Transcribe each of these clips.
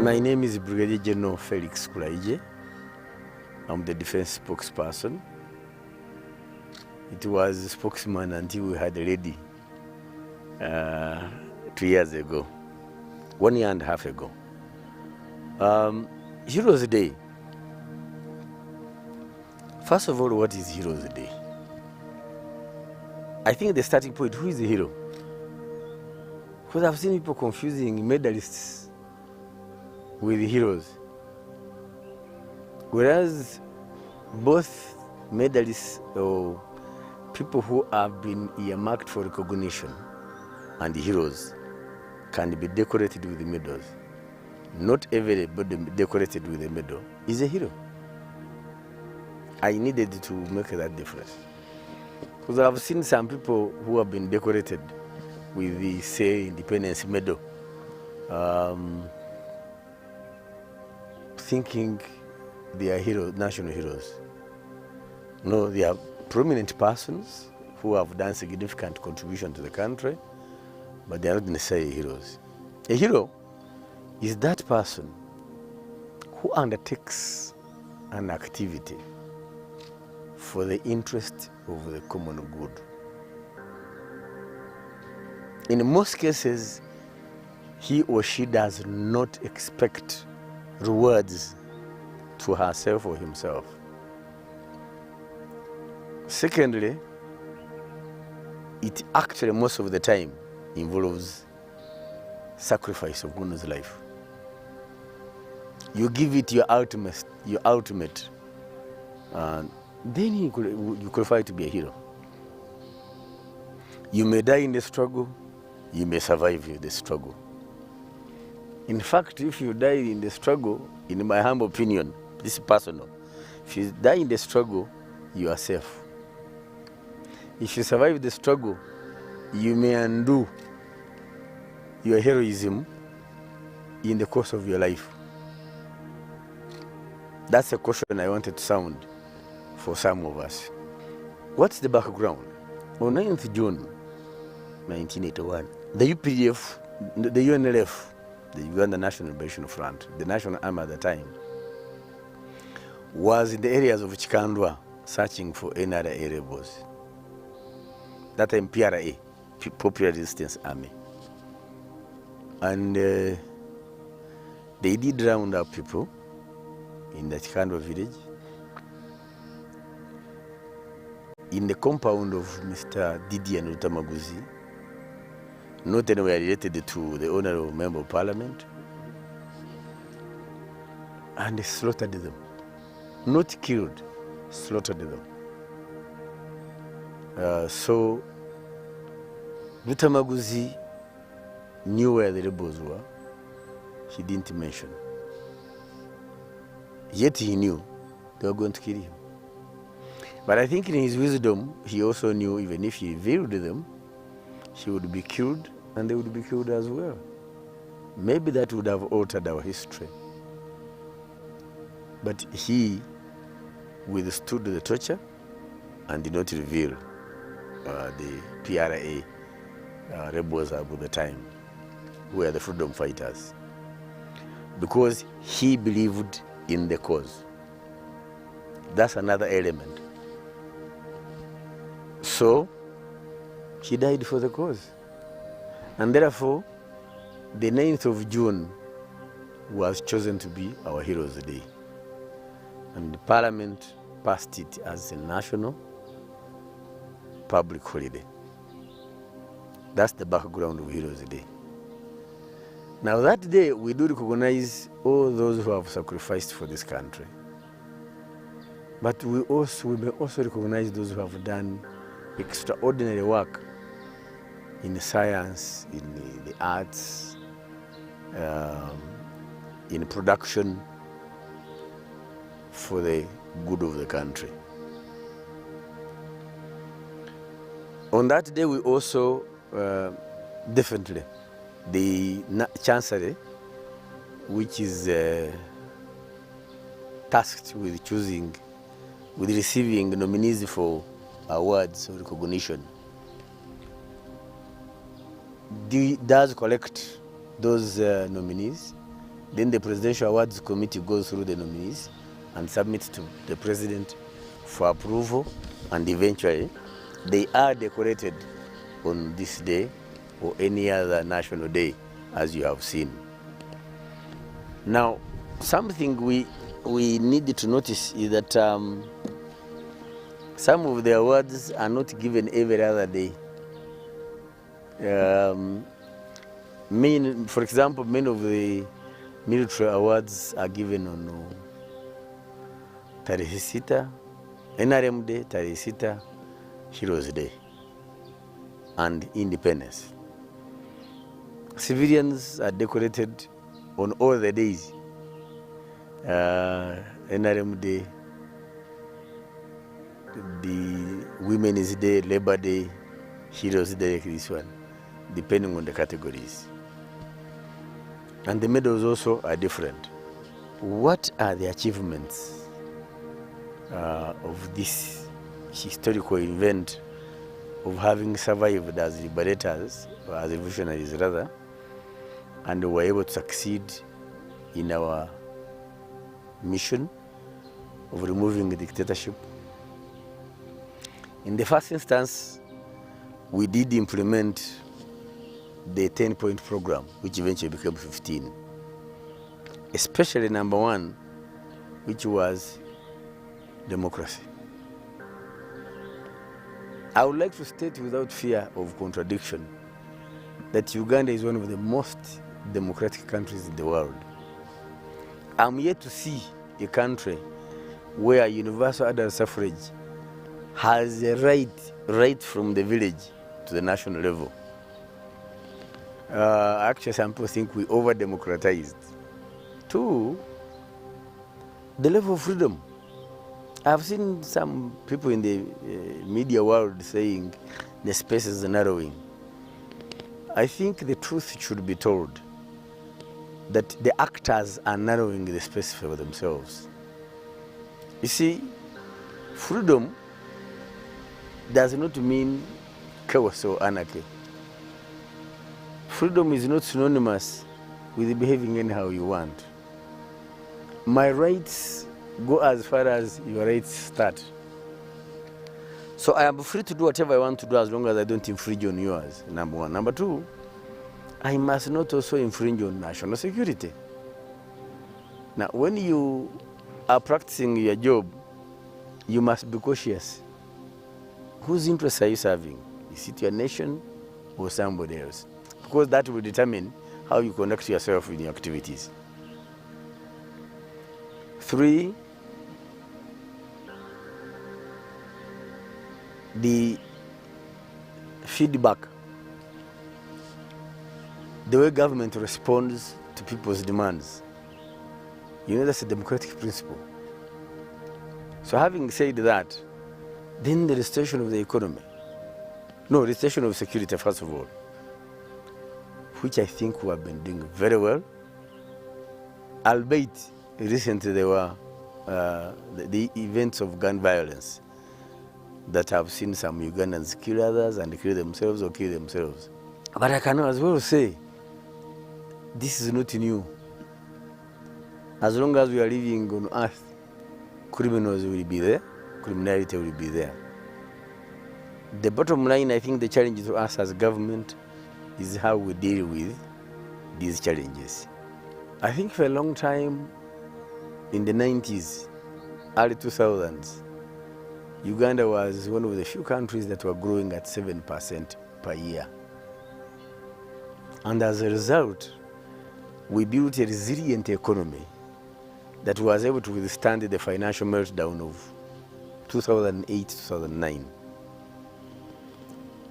My name is Brigadier General Felix Kulaije. I'm the defense spokesperson. It was a spokesman until we had a lady 2 years ago, 1 year and a half ago. Heroes Day. First of all, what is Heroes Day? I think the starting point, who is the hero? Because I've seen people confusing medalists with heroes. Whereas both medalists or people who have been earmarked for recognition and heroes can be decorated with medals. Not everybody decorated with a medal is a hero. I needed to make that difference. Because I've seen some people who have been decorated with the, say, Independence Medal, thinking they are heroes, national heroes. No, they are prominent persons who have done significant contribution to the country, but they are not necessarily heroes. A hero is that person who undertakes an activity for the interest of the common good. In most cases, he or she does not expect rewards to herself or himself. Secondly, it actually most of the time involves sacrifice of one's life. You give it your ultimate, and then you qualify to be a hero. You may die in the struggle, you may survive the struggle. In fact, if you die in the struggle, in my humble opinion, this is personal, if you die in the struggle, you are safe. If you survive the struggle, you may undo your heroism in the course of your life. That's a question I wanted to sound for some of us. What's the background? On 9th June 1981, the UPDF, the UNLF, the Uganda National Liberation Front, the national army at the time, was in the areas of Chikandwa searching for NRA rebels. That time PRA, Popular Resistance Army. And they did round up people in the Chikandwa village, in the compound of Mr. Didier Nutamaguzi, not anywhere related to the Honorable Member of Parliament, and they slaughtered them. Not killed, slaughtered them. So Nutamaguzi knew where the rebels were. He didn't mention. Yet he knew they were going to kill him. But I think in his wisdom, he also knew even if he revealed them, he would be killed and they would be killed as well. Maybe that would have altered our history. But he withstood the torture and did not reveal the PRA rebels at the time, who were the freedom fighters, because he believed in the cause. That's another element. So he died for the cause. And therefore, the 9th of June was chosen to be our Heroes Day. And the Parliament passed it as a national public holiday. That's the background of Heroes Day. Now that day, we do recognize all those who have sacrificed for this country. But we may also recognize those who have done extraordinary work in science, in the arts, in production for the good of the country. On that day, we also definitely the Chancery, which is tasked with receiving nominees for awards or recognition, does collect those nominees, Then the Presidential Awards Committee goes through the nominees and submits to the President for approval, and eventually they are decorated on this day or any other national day, as you have seen. Now, something we need to notice is that some of the awards are not given every other day. For example, many of the military awards are given on Tarehe Sita, NRM Day, Tarehe Sita, Heroes Day, and Independence. Civilians are decorated on all the days. NRM Day, the Women's Day, Labor Day, Heroes Day, like this one, depending on the categories. And the medals also are different. What are the achievements of this historical event of having survived as liberators, or as revolutionaries rather, and were able to succeed in our mission of removing the dictatorship? In the first instance, we did implement the 10-point program, which eventually became 15. Especially number 1, which was democracy. I would like to state without fear of contradiction that Uganda is one of the most democratic countries in the world. I'm yet to see a country where universal adult suffrage has a right from the village to the national level. Actually, some people think we over-democratized. 2, the level of freedom. I've seen some people in the media world saying the space is narrowing. I think the truth should be told, that the actors are narrowing the space for themselves. You see, freedom does not mean chaos or anarchy. Freedom is not synonymous with behaving anyhow you want. My rights go as far as your rights start. So I am free to do whatever I want to do as long as I don't infringe on yours, number 1. Number 2, I must not also infringe on national security. Now, when you are practicing your job, you must be cautious. Whose interests are you serving? Is it your nation or somebody else? Because that will determine how you conduct yourself in your activities. 3, the feedback. The way government responds to people's demands. You know, that's a democratic principle. So having said that, then the restoration of the economy. No, restoration of security, first of all, which I think we have been doing very well. Albeit, recently there were the events of gun violence that have seen some Ugandans kill others and kill themselves or kill themselves. But I can as well say, this is not new. As long as we are living on earth, criminals will be there, criminality will be there. The bottom line, I think the challenge to us as government is how we deal with these challenges. I think for a long time, in the 90s, early 2000s, Uganda was one of the few countries that were growing at 7% per year. And as a result, we built a resilient economy that was able to withstand the financial meltdown of 2008-2009.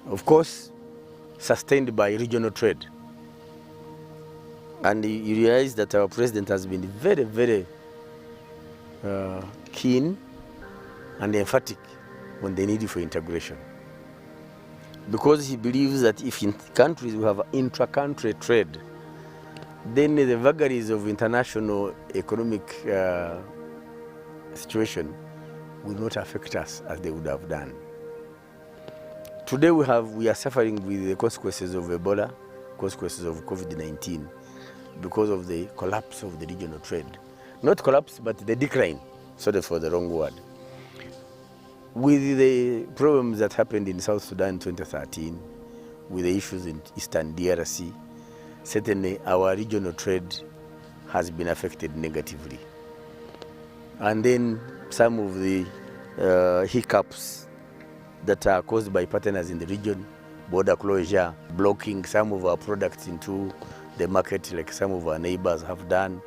Of course, sustained by regional trade. And you realize that our president has been very, very keen and emphatic on the need for integration. Because he believes that if in countries we have intra-country trade, then the vagaries of international economic situation will not affect us as they would have done. Today we are suffering with the consequences of Ebola, consequences of COVID-19. because of the collapse of the regional trade. Not collapse, but the decline, sorry for the wrong word. With the problems that happened in South Sudan in 2013, with the issues in Eastern DRC, certainly our regional trade has been affected negatively. And then some of the hiccups that are caused by partners in the region, border closure, blocking some of our products into the market like some of our neighbors have done,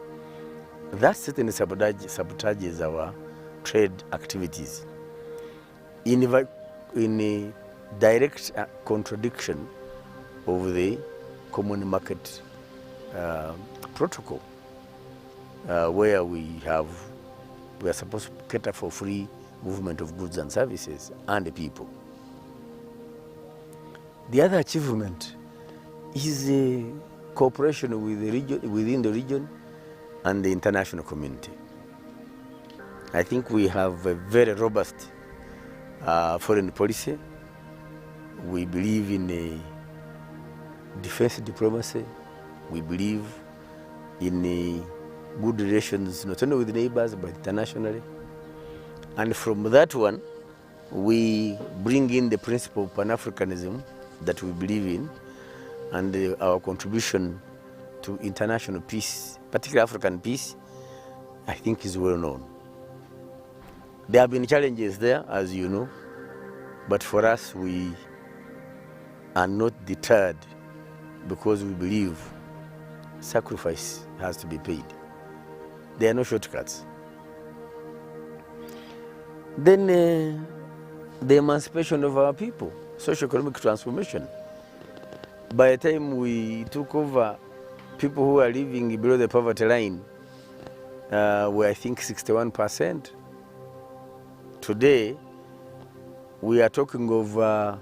that certainly sabotages our trade activities in a direct contradiction of the common market protocol, where we are supposed to cater for free movement of goods and services and the people. The other achievement is cooperation with the region, within the region and the international community. I think we have a very robust foreign policy. We believe in defense diplomacy. We believe in good relations, not only with neighbors, but internationally. And from that one, we bring in the principle of Pan-Africanism that we believe in, and our contribution to international peace, particularly African peace, I think is well known. There have been challenges there, as you know, but for us, we are not deterred because we believe sacrifice has to be paid. There are no shortcuts. Then the emancipation of our people, socio-economic transformation. By the time we took over, people who are living below the poverty line were, I think, 61%. Today, we are talking of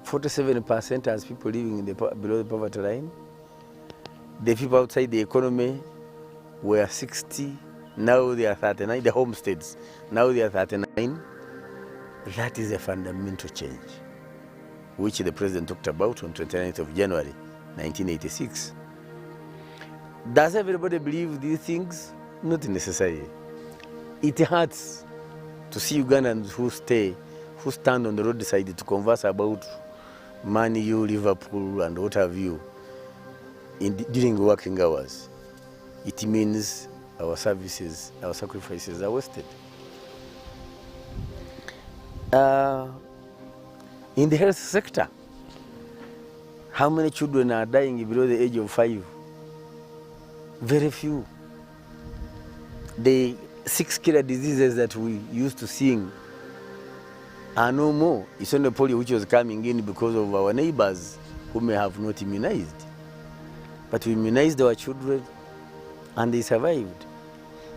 47% as people living below the poverty line. The people outside the economy were 60, now they are 39, the homesteads, now they are 39. That is a fundamental change, which the president talked about on 29th of January, 1986. Does everybody believe these things? Not necessarily. It hurts to see Ugandans who stand on the roadside to converse about Man U, Liverpool, and what have you during working hours. It means our services, our sacrifices are wasted. In the health sector, how many children are dying below the age of 5? Very few. The 6 killer diseases that we used to sing are no more. It's only polio which was coming in because of our neighbors who may have not immunized. But we immunized our children and they survived.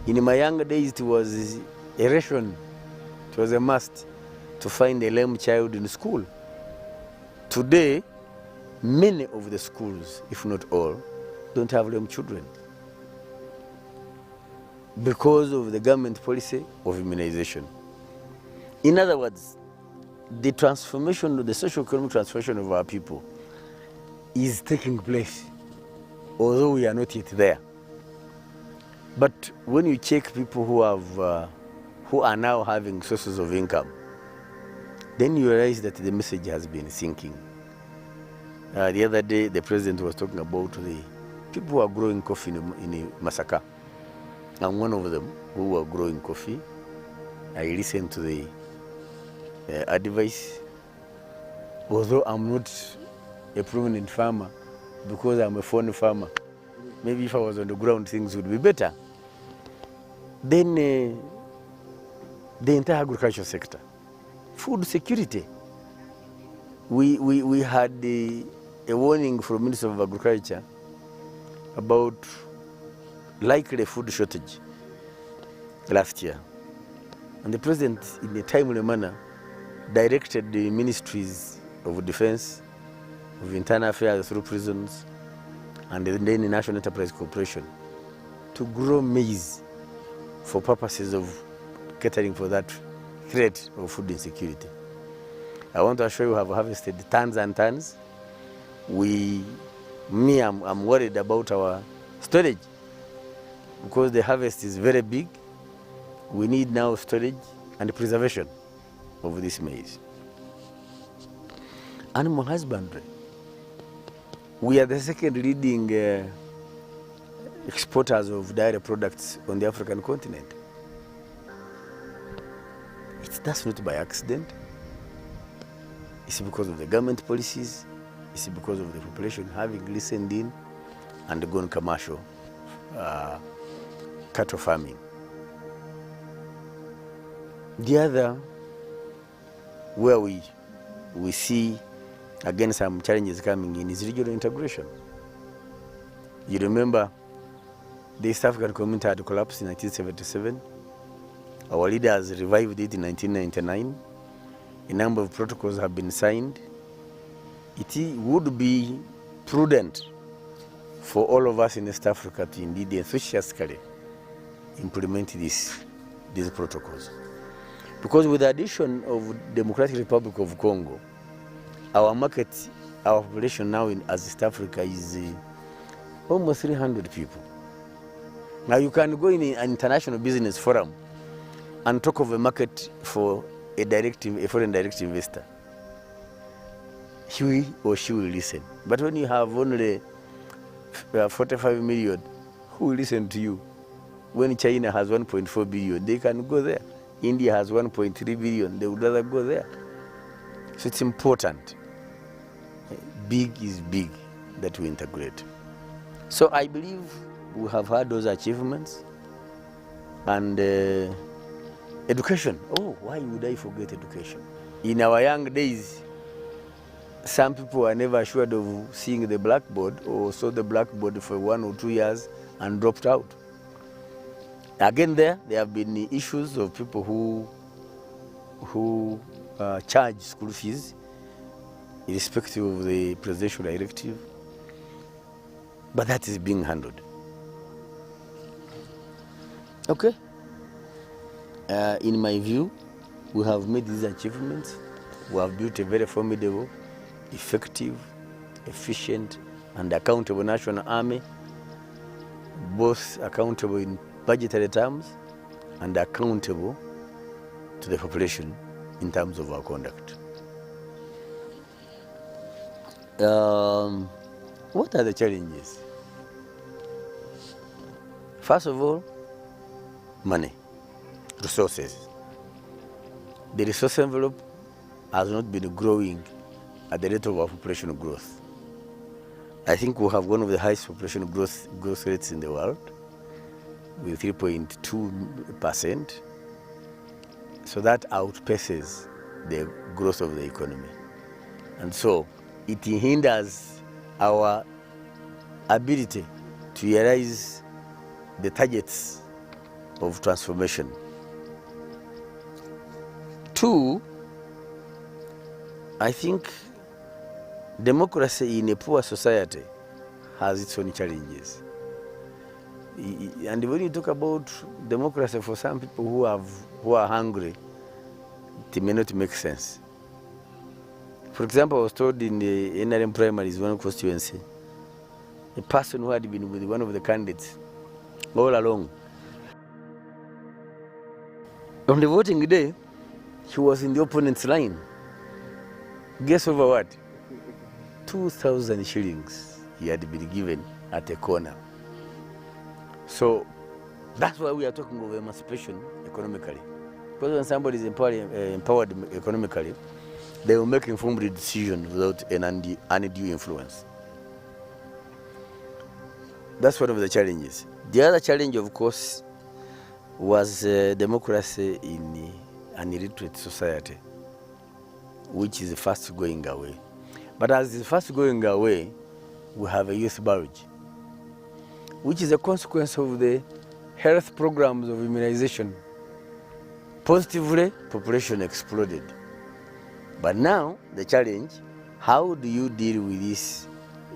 In my younger days, it was a ration. It was a must to find a lame child in school. Today, many of the schools, if not all, don't have lame children because of the government policy of immunization. In other words, the transformation, the socio-economic transformation of our people is taking place, although we are not yet there. But when you check people who are now having sources of income, then you realize that the message has been sinking. The other day, the president was talking about the people who are growing coffee in Masaka. I'm one of them who are growing coffee. I listened to the advice, although I'm not a prominent farmer because I'm a foreign farmer. Maybe if I was on the ground, things would be better. Then the entire agricultural sector, food security. We had a warning from Minister of Agriculture about likely food shortage last year. And the president, in a timely manner, directed the ministries of defense, of internal affairs through prisons, and then the National Enterprise Corporation to grow maize for purposes of catering for that threat of food insecurity. I want to assure you, we have harvested tons and tons. I'm worried about our Storage, because the harvest is very big, we need now storage and preservation of this maize. Animal husbandry, we are the second leading exporters of dairy products on the African continent. That's not by accident. It's because of the government policies. It's because of the population having listened in and gone commercial cattle farming. The other, where we see again some challenges coming in, is regional integration. You remember the East African Community had collapsed in 1977. Our leaders revived it in 1999. A number of protocols have been signed. It would be prudent for all of us in East Africa to indeed enthusiastically implement these protocols. Because with the addition of Democratic Republic of Congo, our market, our population now as East Africa is almost 300 people. Now you can go in an international business forum and talk of a market for a foreign direct investor. He or she will listen. But when you have only 45 million, who will listen to you? When China has 1.4 billion, they can go there. India has 1.3 billion, they would rather go there. So it's important. Big is big that we integrate. So I believe we have had those achievements. And education. Oh, why would I forget education? In our young days, some people were never assured of seeing the blackboard or saw the blackboard for 1 or 2 years and dropped out. Again, there have been issues of people who charge school fees irrespective of the presidential directive, but that is being handled. Okay. In my view, we have made these achievements. We have built a very formidable, effective, efficient, and accountable national army, both accountable in budgetary terms and accountable to the population in terms of our conduct. What are the challenges? First of all, money, resources. The resource envelope has not been growing at the rate of our population growth. I think we have one of the highest population growth rates in the world, with 3.2%. So that outpaces the growth of the economy. And so it hinders our ability to realize the targets of transformation. 2, I think democracy in a poor society has its own challenges. And when you talk about democracy for some people who are hungry, it may not make sense. For example, I was told in the NRM primaries, one constituency, a person who had been with one of the candidates all along, on the voting day, he was in the opponent's line. Guess over what? 2,000 shillings he had been given at a corner. So that's why we are talking of emancipation economically. Because when somebody is empowered economically, they will make informed decisions without an undue influence. That's one of the challenges. The other challenge, of course, was democracy in an illiterate society, which is fast going away. But as it's fast going away, we have a youth bulge, which is a consequence of the health programs of immunization. Positively, population exploded. But now, the challenge, how do you deal with this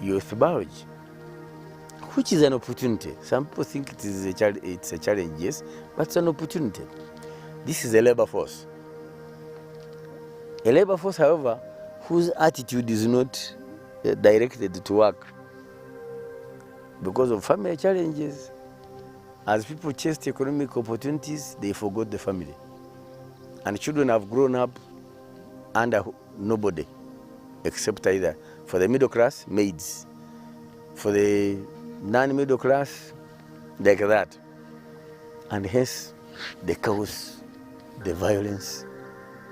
youth bulge? Which is an opportunity. Some people think it's a challenge, yes, but it's an opportunity. This is a labor force. A labor force, however, whose attitude is not directed to work. because of family challenges. As people chased economic opportunities, they forgot the family. And children have grown up under nobody, except either for the middle class, maids. For the non-middle class, like that. And hence, the chaos, the violence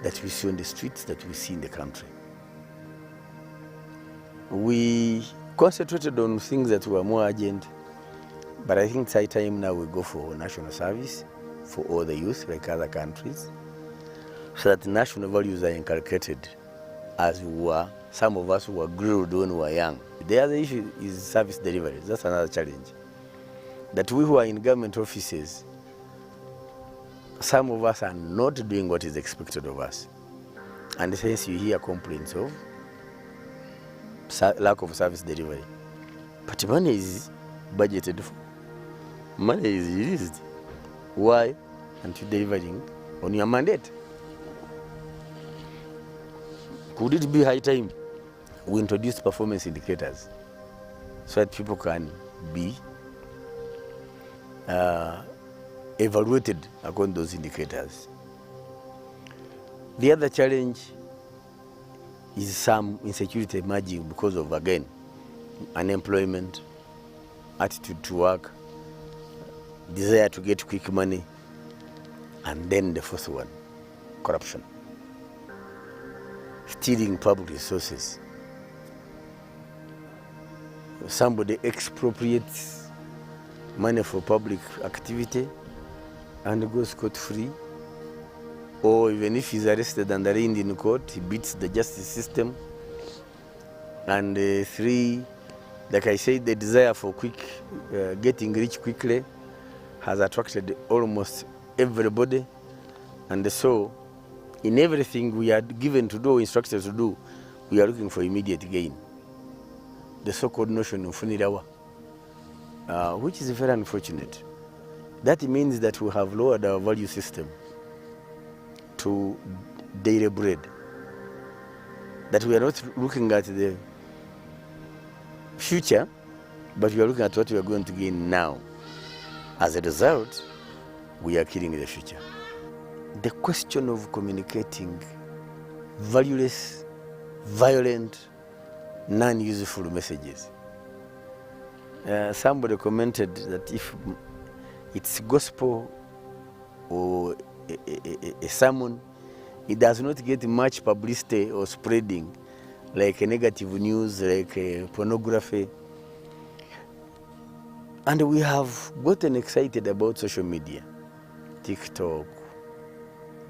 that we see on the streets, that we see in the country. We concentrated on things that were more urgent, but I think it's high time now we go for national service for all the youth, like other countries, so that national values are inculcated as we were, some of us who were grilled when we were young. The other issue is service delivery. That's another challenge. That we who are in government offices, some of us are not doing what is expected of us. And hence you hear complaints of lack of service delivery. But money is budgeted for. Money is released. Why aren't you delivering on your mandate? Could it be high time we introduce performance indicators so that people can be evaluated according to those indicators? The other challenge is some insecurity emerging because of, again, unemployment, attitude to work, desire to get quick money, and then the fourth one, corruption. Stealing public resources. Somebody expropriates money for public activity and goes scot-free, or even if he's arrested and arraigned in court, he beats the justice system. And three, like I said, the desire for getting rich quickly has attracted almost everybody. And so, in everything we are given to do, instructed to do, we are looking for immediate gain. The so-called notion of funirawa, which is very unfortunate. That means that we have lowered our value system to daily bread. That we are not looking at the future, but we are looking at what we are going to gain now. As a result, we are killing the future. The question of communicating valueless, violent, non-useful messages. Somebody commented that if it's gospel or a sermon, it does not get much publicity or spreading, like a negative news, like pornography. And we have gotten excited about social media, TikTok,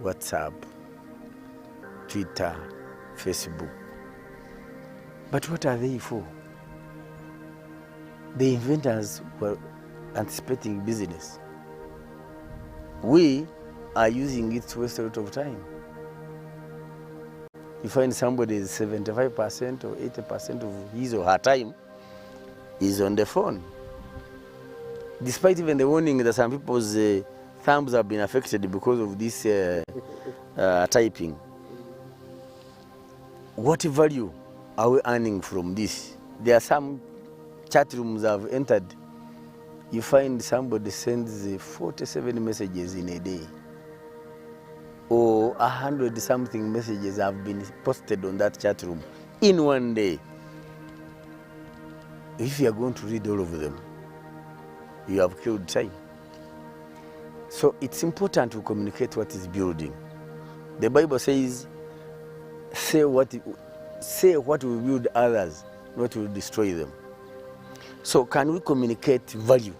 WhatsApp, Twitter, Facebook. But what are they for? The inventors were anticipating business. We are using it to waste a lot of time. You find somebody is 75% or 80% of his or her time is on the phone. Despite even the warning that some people's thumbs have been affected because of this typing. What value are we earning from this? There are some chat rooms I've entered. You find somebody sends 47 messages in a day, or 100-something messages have been posted on that chat room in one day. If you are going to read all of them, you have killed time. So it's important to communicate what is building. The Bible says, say what will build others, not will destroy them. So can we communicate value?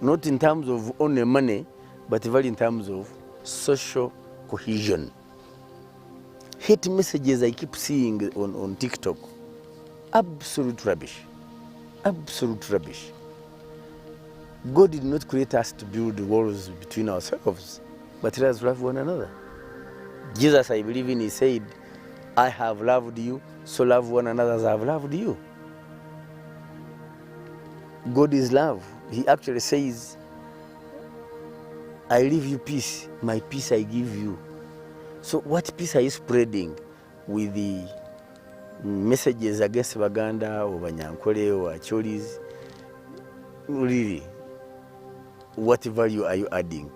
Not in terms of only money, but value in terms of social cohesion. Hate messages I keep seeing on TikTok. Absolute rubbish. Absolute rubbish. God did not create us to build walls between ourselves, but let us love one another. Jesus, I believe in, he said, I have loved you, so love one another as I have loved you. God is love. He actually says, I leave you peace, my peace I give you. So what peace are you spreading with the messages against Baganda or Banyankole or Acholis? really, what value are you adding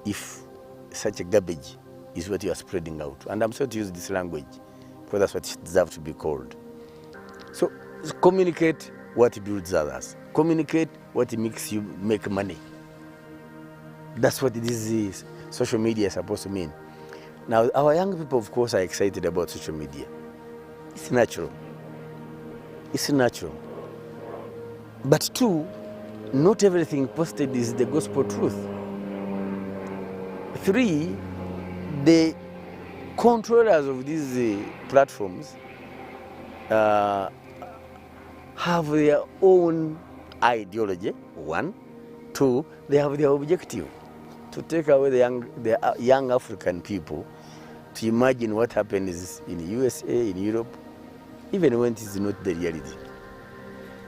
if such a garbage is what you are spreading out? And I'm sorry to use this language because that's what it deserves to be called. So communicate what builds others. Communicate what makes you make money. That's what this is, social media is supposed to mean. Now, our young people, of course, are excited about social media. It's natural. It's natural. But two, not everything posted is the gospel truth. Three, the controllers of these platforms have their own ideology, one. Two, they have their objective to take away the young African people to imagine what happens in the USA, in Europe, even when it is not the reality.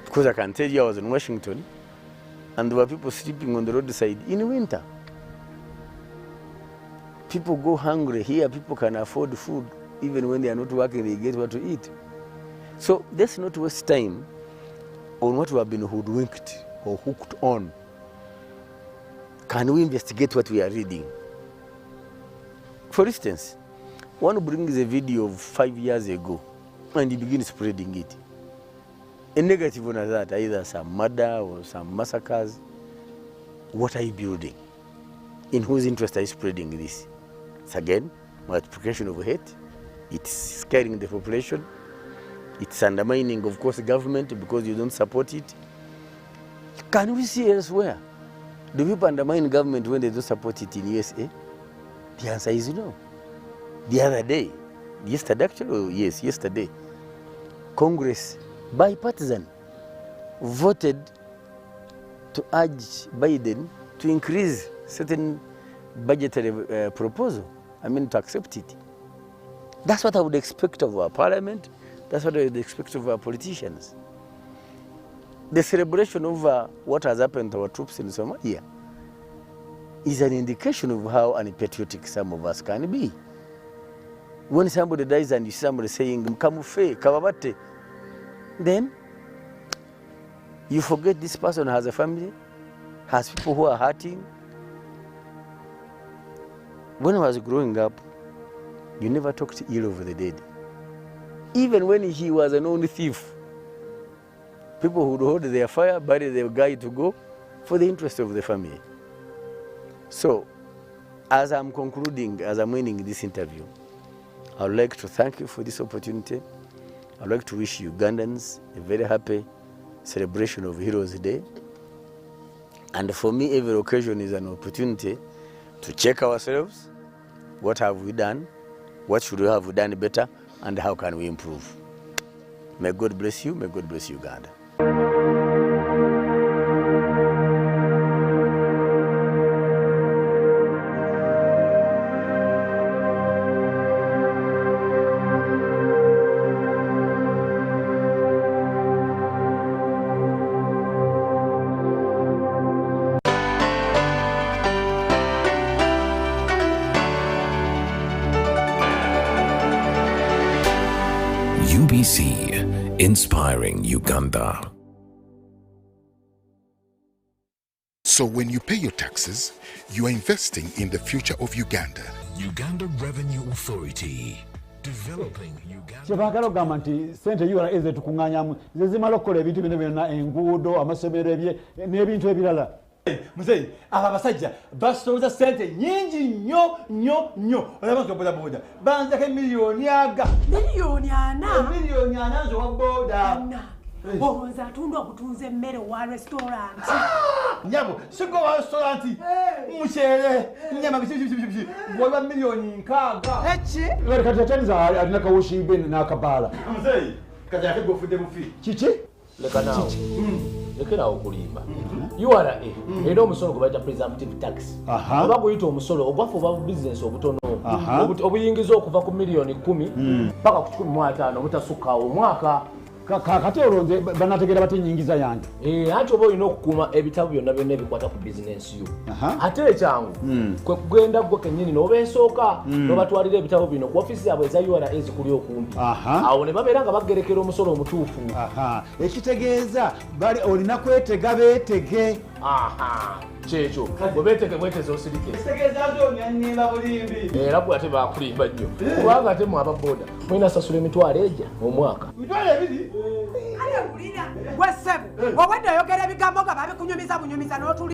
Because I can tell you I was in Washington and there were people sleeping on the roadside in winter. People go hungry. Here people can afford food. Even when they are not working, they get what to eat. So let's not waste time on what we have been hoodwinked or hooked on. Can we investigate what we are reading? For instance, one brings a video of 5 years ago and he begins spreading it. A negative one is that, either some murder or some massacres. What are you building? In whose interest are you spreading this? It's again multiplication of hate. It's scaring the population. It's undermining, of course, the government because you don't support it. Can we see elsewhere? Do people undermine government when they don't support it in USA? The answer is no. The other day, yesterday actually, yes, yesterday, Congress, bipartisan, voted to urge Biden to increase certain budgetary proposal. I mean, to accept it. That's what I would expect of our parliament. That's what I would expect of our politicians. The celebration of what has happened to our troops in Somalia is an indication of how unpatriotic some of us can be. When somebody dies and you see somebody saying, "Mkamufe, kababate," then you forget this person has a family, has people who are hurting. When I was growing up, you never talked ill of the dead. Even when he was a known thief, people would hold their fire, bury the guy to go for the interest of the family. So, as I'm concluding, as I'm ending this interview, I would like to thank you for this opportunity. I'd like to wish Ugandans a very happy celebration of Heroes Day. And for me, every occasion is an opportunity to check ourselves. What have we done? What should we have done better? And how can we improve? May God bless you. May God bless Uganda. UBC, inspiring Uganda. So when you pay your taxes, you are investing in the future of Uganda. Uganda Revenue Authority, developing Uganda. Kyebagala ogamba nti sente URA ezetukuŋŋaanyamu ze zimala okukola ebintu bino byonna, enguudo, amasomero n'ebintu ebirala. Muzeyi, aba abasajja basolooza sente nyingi nnyo. Olaba nti boda boda banzako emiliyoni aga. Miliyoni ana? Miliyoni ana zowa boda. Olowooza atunda okutunza emmere wa restaurant. Nyabo, sigo wa restaurant. Muceere, nyama bisi. Bw'oba miliyoni nkaaga. Eki? Lwali kati ataniza alina kawushibe n'akabaala. Muzeyi, kati ate gw'ofudde mufi. Kiki? Lekera okulimba. URA era omusolo gwe bayita presumptive tax. Oba guyita omusolo ogwafa oba business obutono obuyingiza okuva ku miliyoni 10 mpaka ku 15 obutasukka omwaka. kakati olonze banategeera bati nyingiza yange ate oba olina okukuuma ebitabo byonna byonna ebikwata ku bizinensi yo ate ekyangu kwe kugenda gwe kennyini n'obeesooka n'obatwalira ebitabo bino ku ofiisi zaabwe eza URA ezikuli okumpi awo ne babeera nga bagerekera omusolo omutuufu ekitegeeza olina kwetega beetege kyekyo bwe beetege bweteze osirike era bwe ate bakulimba nnyo kubanga ate mu ababoda mulina sasula emitwalo ejja omwaka gwe ssebo obwedde oyogera ebigambo nga babikunyumiza bunyumiza n'otuli